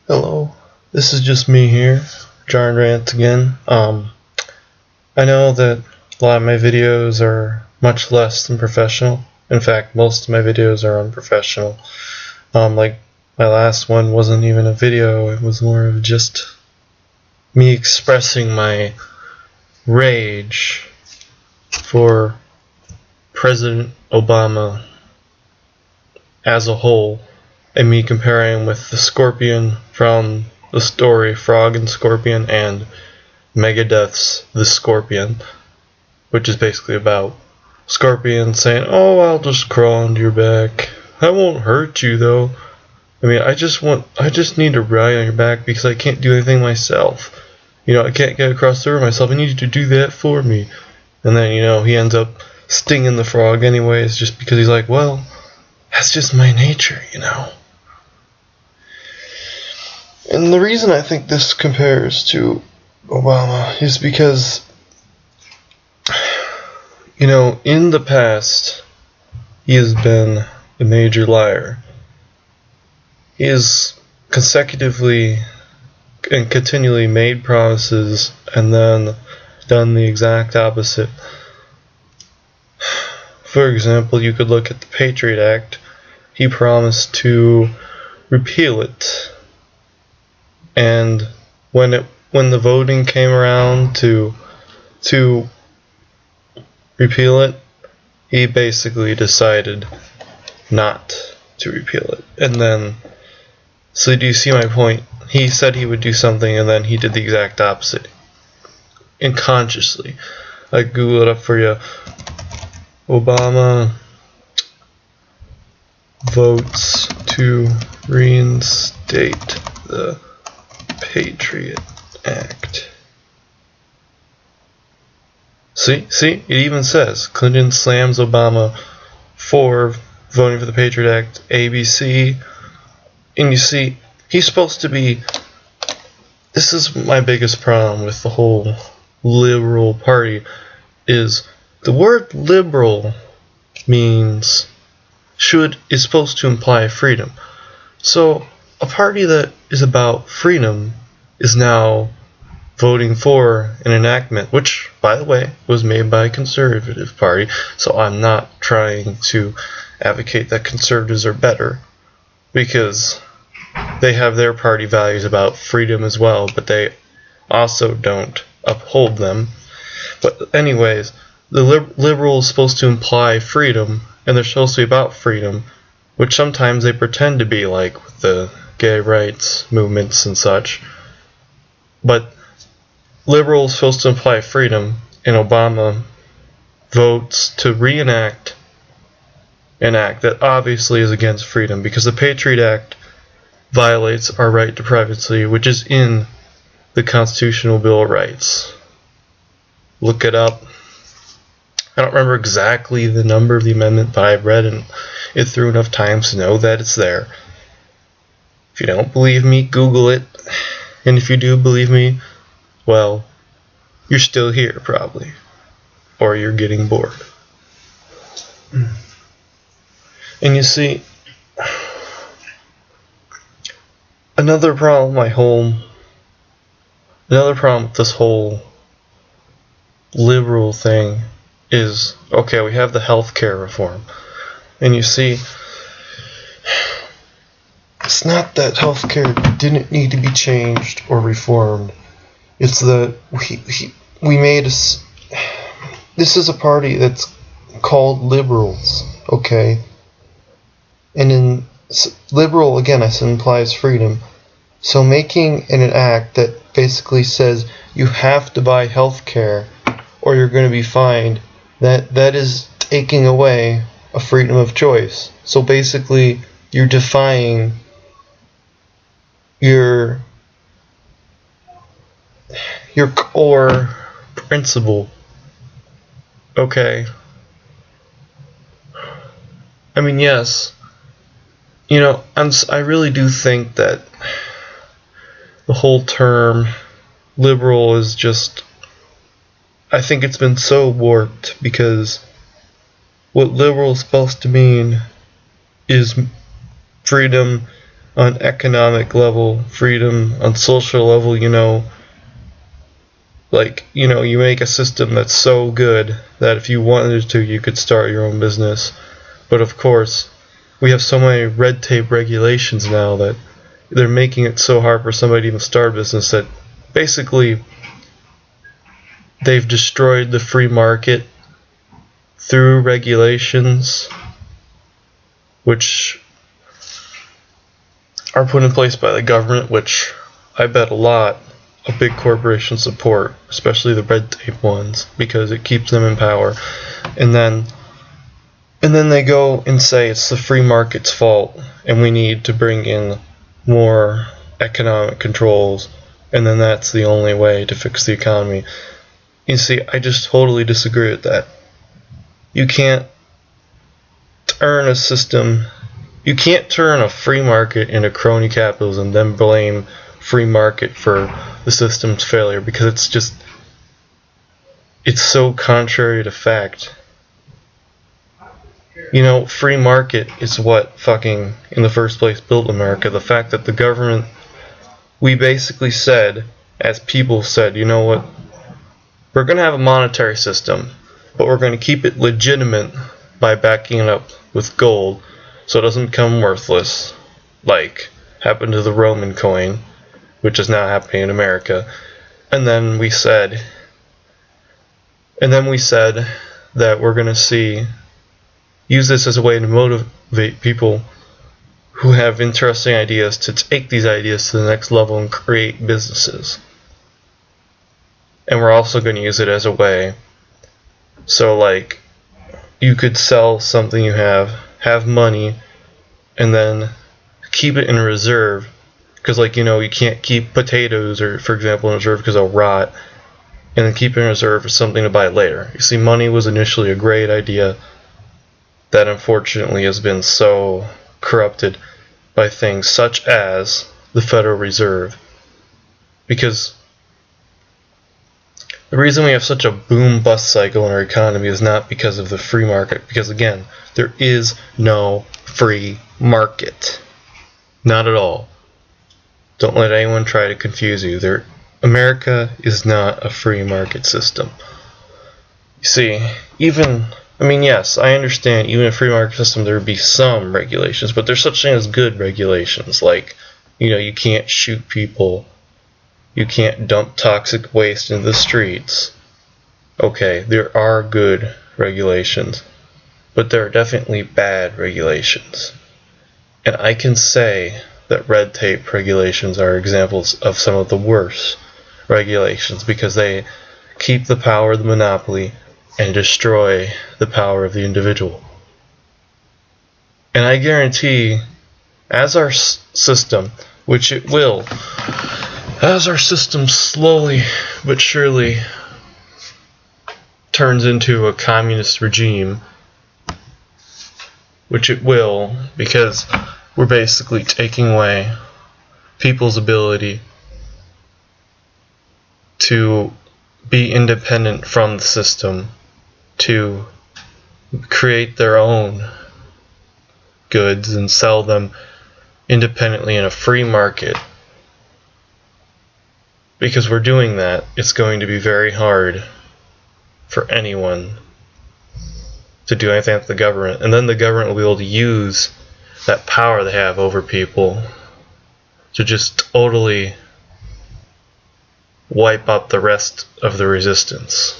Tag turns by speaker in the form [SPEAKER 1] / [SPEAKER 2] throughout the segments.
[SPEAKER 1] Hello, this is just me here, Jarrin Rantz again. I know that a lot of my videos are much less than professional. In fact, most of my videos are unprofessional. Like my last one wasn't even a video, it was more of just me expressing my rage for President Obama as a whole, and me comparing him with the Scorpion from the story Frog and Scorpion and Megadeth's The Scorpion, which is basically about Scorpion saying, "Oh, I'll just crawl into your back. I won't hurt you though. I mean, I just need to ride on your back because I can't do anything myself. I can't get across the river myself. I need you to do that for me." And then, he ends up stinging the frog anyways, just because he's like, well, that's just my nature. And the reason I think this compares to Obama is because, in the past, he has been a major liar. He has consecutively and continually made promises and then done the exact opposite. For example, you could look at the Patriot Act. He promised to repeal it. And when the voting came around to repeal it, he basically decided not to repeal it. And then, so do you see my point? He said he would do something and then he did the exact opposite. Unconsciously. I Googled it up for you. Obama votes to reinstate the Patriot Act. See, it even says Clinton slams Obama for voting for the Patriot Act, ABC, and you see, he's supposed to be, this is my biggest problem with the whole liberal party, is the word liberal is supposed to imply freedom. So a party that is about freedom is now voting for an enactment, which, by the way, was made by a conservative party. So I'm not trying to advocate that conservatives are better, because they have their party values about freedom as well, but they also don't uphold them. But anyways, the liberal is supposed to imply freedom, and they're supposed to be about freedom, which sometimes they pretend to be, like with the gay rights movements and such. But liberal is supposed to imply freedom, and Obama votes to reenact an act that obviously is against freedom, because the Patriot Act violates our right to privacy, which is in the Constitutional Bill of Rights. Look it up. I don't remember exactly the number of the amendment, but I've read it through enough times to know that it's there. If you don't believe me, Google it. And if you do believe me, well, you're still here probably. Or you're getting bored. And you see, another problem with this whole liberal thing is, okay, we have the healthcare reform. And you see, it's not that healthcare didn't need to be changed or reformed. It's that we made this is a party that's called liberals, okay? And in liberal, again, I said, implies freedom. So making an act that basically says you have to buy healthcare or you're going to be fined, that is taking away a freedom of choice. So basically, you're defying your core principle. Okay. I mean, yes. You know, I really do think that the whole term liberal is just, I think it's been so warped, because what liberal is supposed to mean is freedom on economic level, freedom on social level, you know. Like, you know, you make a system that's so good that if you wanted to, you could start your own business. But of course, we have so many red tape regulations now that they're making it so hard for somebody to even start a business that basically they've destroyed the free market through regulations, which are put in place by the government, which I bet a lot of big corporations support, especially the red tape ones, because it keeps them in power. And then they go and say it's the free market's fault and we need to bring in more economic controls, and then that's the only way to fix the economy. You see, I just totally disagree with that. You can't turn a system, you can't turn a free market into crony capitalism and then blame free market for the system's failure, because it's so contrary to fact. You know, free market is what fucking, in the first place, built America. The fact that the government, we basically said, as people said, you know what, we're going to have a monetary system, but we're going to keep it legitimate by backing it up with gold so it doesn't become worthless, like happened to the Roman coin, which is now happening in America. And then we said that we're going to use this as a way to motivate people who have interesting ideas to take these ideas to the next level and create businesses. And we're also going to use it as a way, so like, you could sell something you have money, and then keep it in reserve, because, like, you know, you can't keep potatoes, or for example, in reserve because they'll rot, and then keep it in reserve for something to buy later. You see, money was initially a great idea that unfortunately has been so corrupted by things such as the Federal Reserve. Because the reason we have such a boom-bust cycle in our economy is not because of the free market, because again, there is no free market. Not at all. Don't let anyone try to confuse you. America is not a free market system. You see, yes, I understand, even in a free market system there would be some regulations, but there's such thing as good regulations, like, you know, you can't shoot people, you can't dump toxic waste into the streets. Okay, there are good regulations, but there are definitely bad regulations. And I can say that red tape regulations are examples of some of the worst regulations, because they keep the power of the monopoly and destroy the power of the individual. And I guarantee, as our system, which it will, as our system slowly but surely turns into a communist regime, which it will, because we're basically taking away people's ability to be independent from the system, to create their own goods and sell them independently in a free market. Because we're doing that, it's going to be very hard for anyone to do anything with the government. And then the government will be able to use that power they have over people to just totally wipe out the rest of the resistance.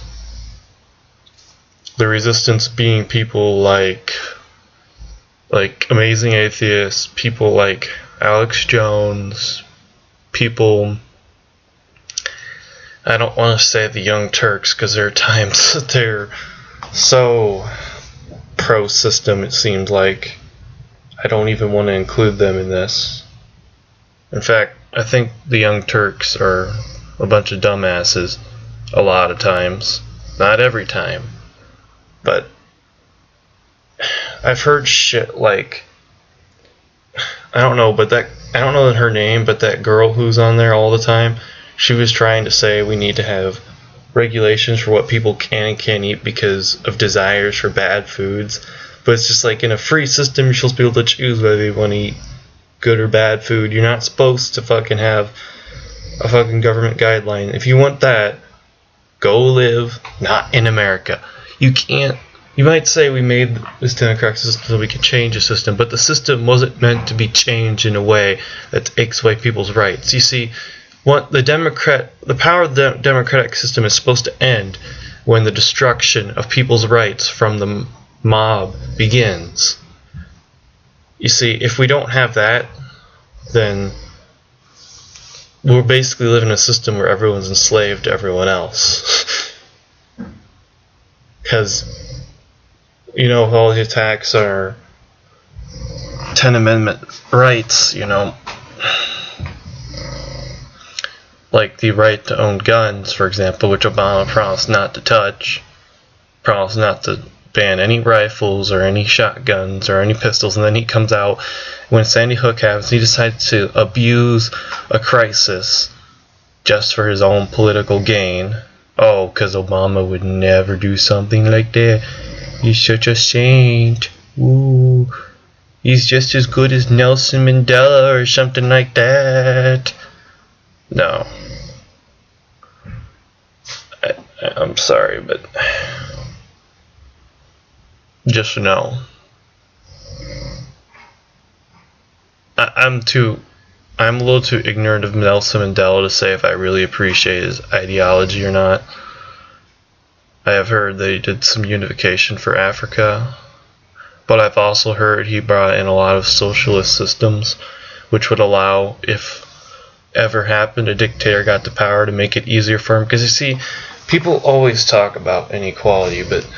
[SPEAKER 1] The resistance being people like Amazing Atheists, people like Alex Jones, people, I don't want to say the Young Turks, because there are times that they're so pro-system, it seems like I don't even want to include them in this. In fact, I think the Young Turks are a bunch of dumbasses a lot of times. Not every time, but I've heard shit like, I don't know her name, but that girl who's on there all the time, she was trying to say we need to have regulations for what people can and can't eat because of desires for bad foods. But it's just like, in a free system, you're supposed to be able to choose whether you want to eat good or bad food. You're not supposed to fucking have a fucking government guideline. If you want that, go live not in America. You can't. You might say we made this democratic system so we could change the system, but the system wasn't meant to be changed in a way that takes away people's rights. You see, the power of the democratic system is supposed to end when the destruction of people's rights from the mob begins. You see, if we don't have that, then we're basically living in a system where everyone's enslaved to everyone else. Because, you know, all the attacks are 10th Amendment rights, you know, like the right to own guns, for example, which Obama promised not to touch, promised not to ban any rifles or any shotguns or any pistols, and then he comes out when Sandy Hook happens, he decides to abuse a crisis just for his own political gain. Oh, because Obama would never do something like that. He's such a saint. Ooh, he's just as good as Nelson Mandela or something like that. No. I'm sorry, but just no. I'm a little too ignorant of Nelson Mandela to say if I really appreciate his ideology or not. I have heard that he did some unification for Africa, but I've also heard he brought in a lot of socialist systems, which would allow, if ever happened, a dictator got to power, to make it easier for him. Because you see, people always talk about inequality, but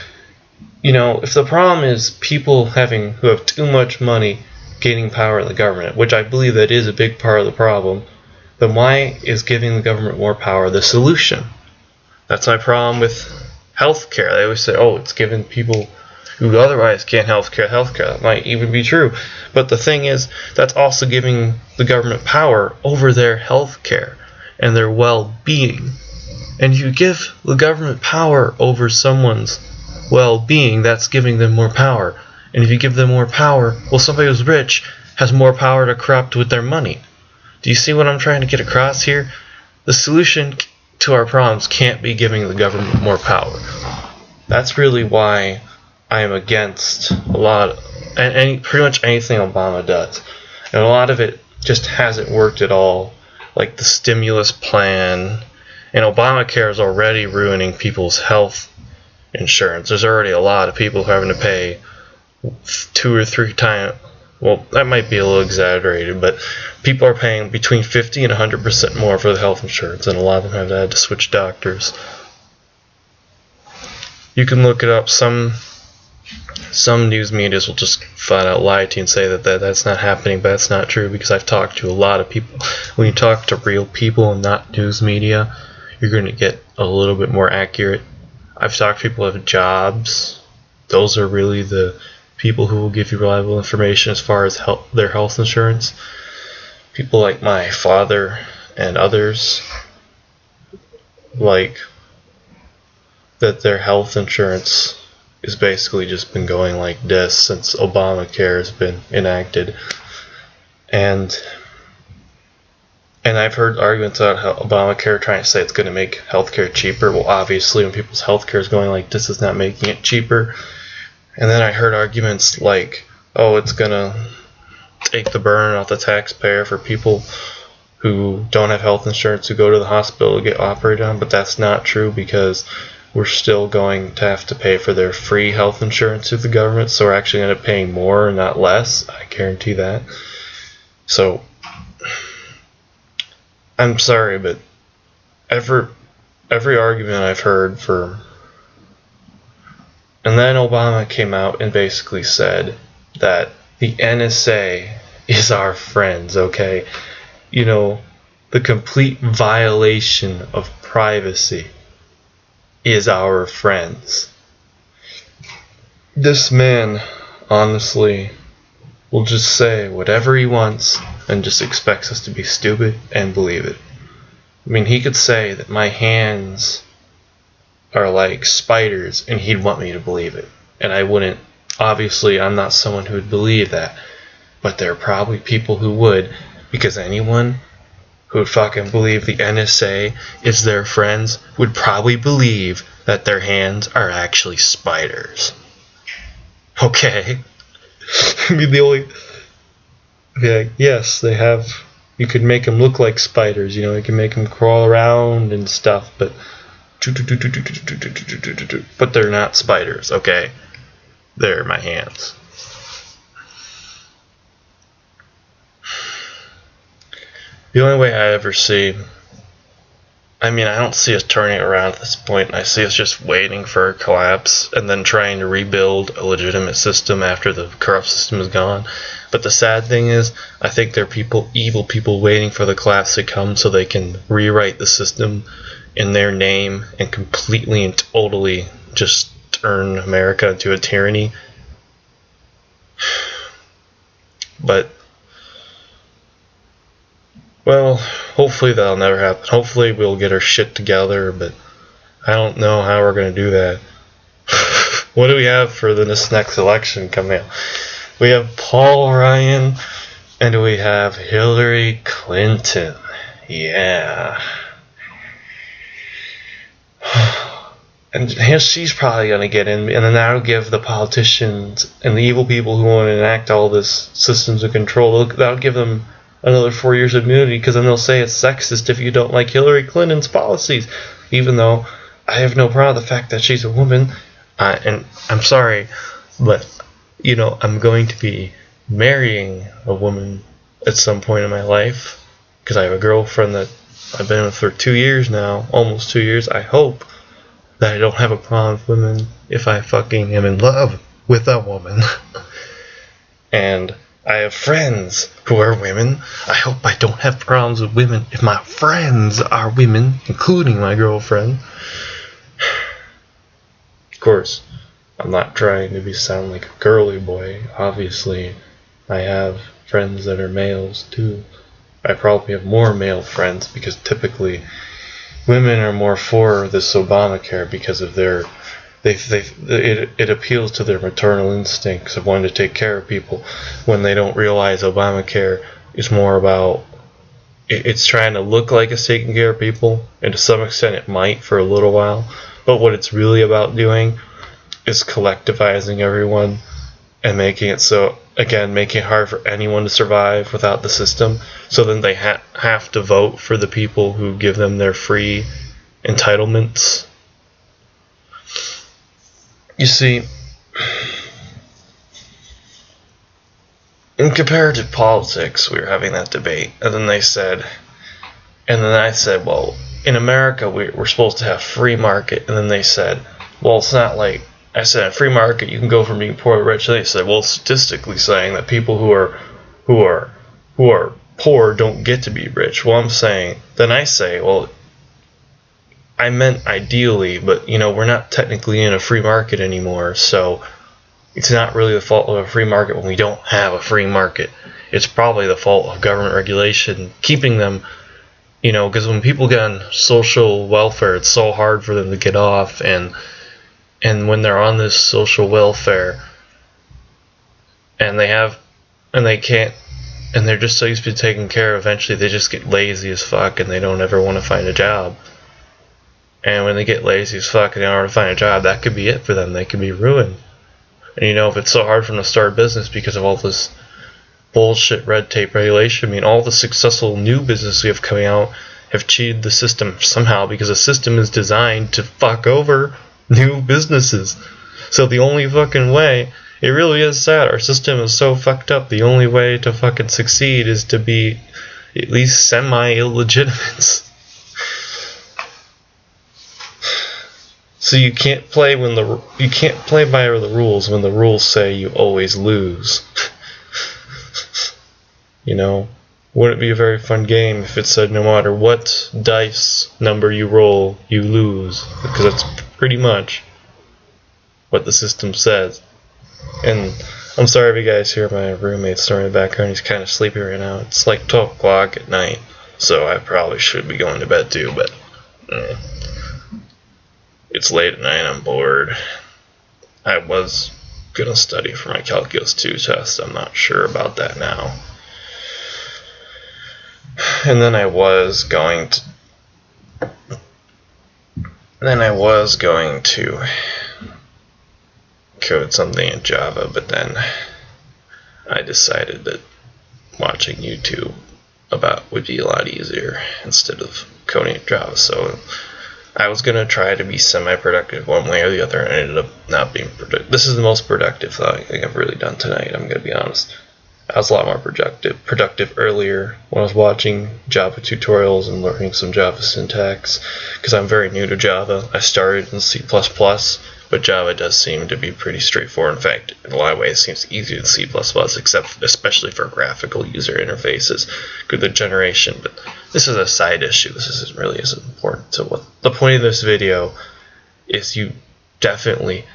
[SPEAKER 1] you know, if the problem is people who have too much money gaining power in the government, which I believe that is a big part of the problem, then why is giving the government more power the solution? That's my problem with healthcare. They always say, oh, it's giving people who otherwise can't healthcare. That might even be true. But the thing is, that's also giving the government power over their healthcare and their well-being. And if you give the government power over someone's well-being, that's giving them more power. And if you give them more power, well, somebody who's rich has more power to corrupt with their money. Do you see what I'm trying to get across here? The solution to our problems can't be giving the government more power. That's really why I am against pretty much anything Obama does. And a lot of it just hasn't worked at all. Like the stimulus plan. And Obamacare is already ruining people's health insurance. There's already a lot of people who are having to pay 2 or 3 times. Well, that might be a little exaggerated, but people are paying between 50 and 100% more for the health insurance, and a lot of them have had to switch doctors. You can look it up. Some news medias will just flat out lie to you and say that that's not happening, but that's not true, because I've talked to a lot of people. When you talk to real people and not news media, you're going to get a little bit more accurate. I've talked to people who have jobs. Those are really the people who will give you reliable information as far as their health insurance. People like my father and others, like that their health insurance has basically just been going like this since Obamacare has been enacted. And I've heard arguments about how Obamacare trying to say it's going to make healthcare cheaper. Well, obviously, when people's healthcare is going like this, it's not making it cheaper. And then I heard arguments like, oh, it's going to take the burden off the taxpayer for people who don't have health insurance who go to the hospital to get operated on. But that's not true, because we're still going to have to pay for their free health insurance through the government. So we're actually going to pay more and not less. I guarantee that. So I'm sorry, but every argument I've heard for... And then Obama came out and basically said that the NSA is our friends, okay? You know, the complete violation of privacy is our friends. This man, honestly will just say whatever he wants and just expects us to be stupid and believe it. I mean, he could say that my hands are like spiders and he'd want me to believe it. And I wouldn't. Obviously, I'm not someone who would believe that. But there are probably people who would, because anyone who would fucking believe the NSA is their friends would probably believe that their hands are actually spiders. Okay? I mean, the only... Yeah, yes, they have... You could make them look like spiders, you know, you can make them crawl around and stuff, but... But they're not spiders, okay? They're my hands. The only way I ever see... I mean, I don't see us turning it around at this point. I see us just waiting for a collapse and then trying to rebuild a legitimate system after the corrupt system is gone. But the sad thing is, I think there are people, evil people, waiting for the collapse to come so they can rewrite the system in their name and completely and totally just turn America into a tyranny. But, well, hopefully that'll never happen. Hopefully we'll get our shit together, but I don't know how we're going to do that. What do we have for this next election coming up? We have Paul Ryan, and we have Hillary Clinton. Yeah. And she's probably going to get in, and then that'll give the politicians and the evil people who want to enact all this systems of control, that'll give them another 4 years of immunity, because then they'll say it's sexist if you don't like Hillary Clinton's policies, even though I have no problem with the fact that she's a woman, and I'm sorry, but, you know, I'm going to be marrying a woman at some point in my life, because I have a girlfriend that I've been with for 2 years now, almost 2 years. I hope that I don't have a problem with women if I fucking am in love with a woman. And I have friends who are women. I hope I don't have problems with women if my friends are women, including my girlfriend. Of course, I'm not trying to sound like a girly boy. Obviously, I have friends that are males too. I probably have more male friends because typically women are more for this Obamacare because of their it appeals to their maternal instincts of wanting to take care of people when they don't realize Obamacare is more about it's trying to look like it's taking care of people, and to some extent it might for a little while, but what it's really about doing is collectivizing everyone and making it so, again, making it hard for anyone to survive without the system, so then they have to vote for the people who give them their free entitlements. You see, in comparative politics, we were having that debate, and then I said, well, in America, we're supposed to have free market, and then they said, well, it's not like, I said, a free market, you can go from being poor to rich. They said, well, statistically saying that people who are poor don't get to be rich. Well, I say, well, I meant ideally, but, you know, we're not technically in a free market anymore, so it's not really the fault of a free market when we don't have a free market. It's probably the fault of government regulation, keeping them, you know, because when people get on social welfare, it's so hard for them to get off, and when they're on this social welfare, and they can't, and they're just so used to be taken care of, eventually they just get lazy as fuck, and they don't ever want to find a job. And when they get lazy as fuck and they don't want to find a job, that could be it for them. They could be ruined. And you know, if it's so hard for them to start a business because of all this bullshit red tape regulation, I mean, all the successful new businesses we have coming out have cheated the system somehow, because the system is designed to fuck over new businesses. So the only fucking way, it really is sad, our system is so fucked up, the only way to fucking succeed is to be at least semi-illegitimate. So you can't play by the rules when the rules say you always lose. You know, wouldn't it be a very fun game if it said no matter what dice number you roll, you lose? Because that's pretty much what the system says. And I'm sorry if you guys hear my roommate snoring in the background. He's kind of sleepy right now. It's like 12 o'clock at night, so I probably should be going to bed too, but it's late at night. I'm bored. I was going to study for my Calculus 2 test. I'm not sure about that now. And then I was going to code something in Java, but then I decided that watching YouTube would be a lot easier instead of coding in Java. So I was going to try to be semi-productive one way or the other, and I ended up not being productive. This is the most productive thing I've really done tonight, I'm going to be honest. I was a lot more productive earlier when I was watching Java tutorials and learning some Java syntax, because I'm very new to Java. I started in C++, but Java does seem to be pretty straightforward. In fact, in a lot of ways, it seems easier than C++, especially for graphical user interfaces, good the generation. But this is a side issue. This isn't really as important to what the point of this video is. You definitely,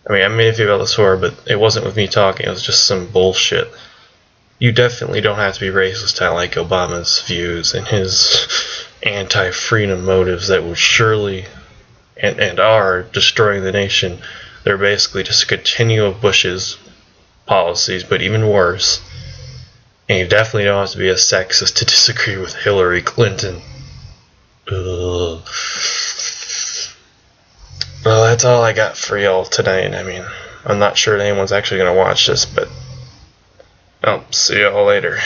[SPEAKER 1] I made a video about this before, but it wasn't with me talking. It was just some bullshit. You definitely don't have to be racist to like Obama's views and his anti-freedom motives that would surely and are destroying the nation. They're basically just a continue of Bush's policies, but even worse. And you definitely don't have to be a sexist to disagree with Hillary Clinton. Ugh. Well, that's all I got for y'all tonight. I'm not sure anyone's actually going to watch this, but I'll see y'all later.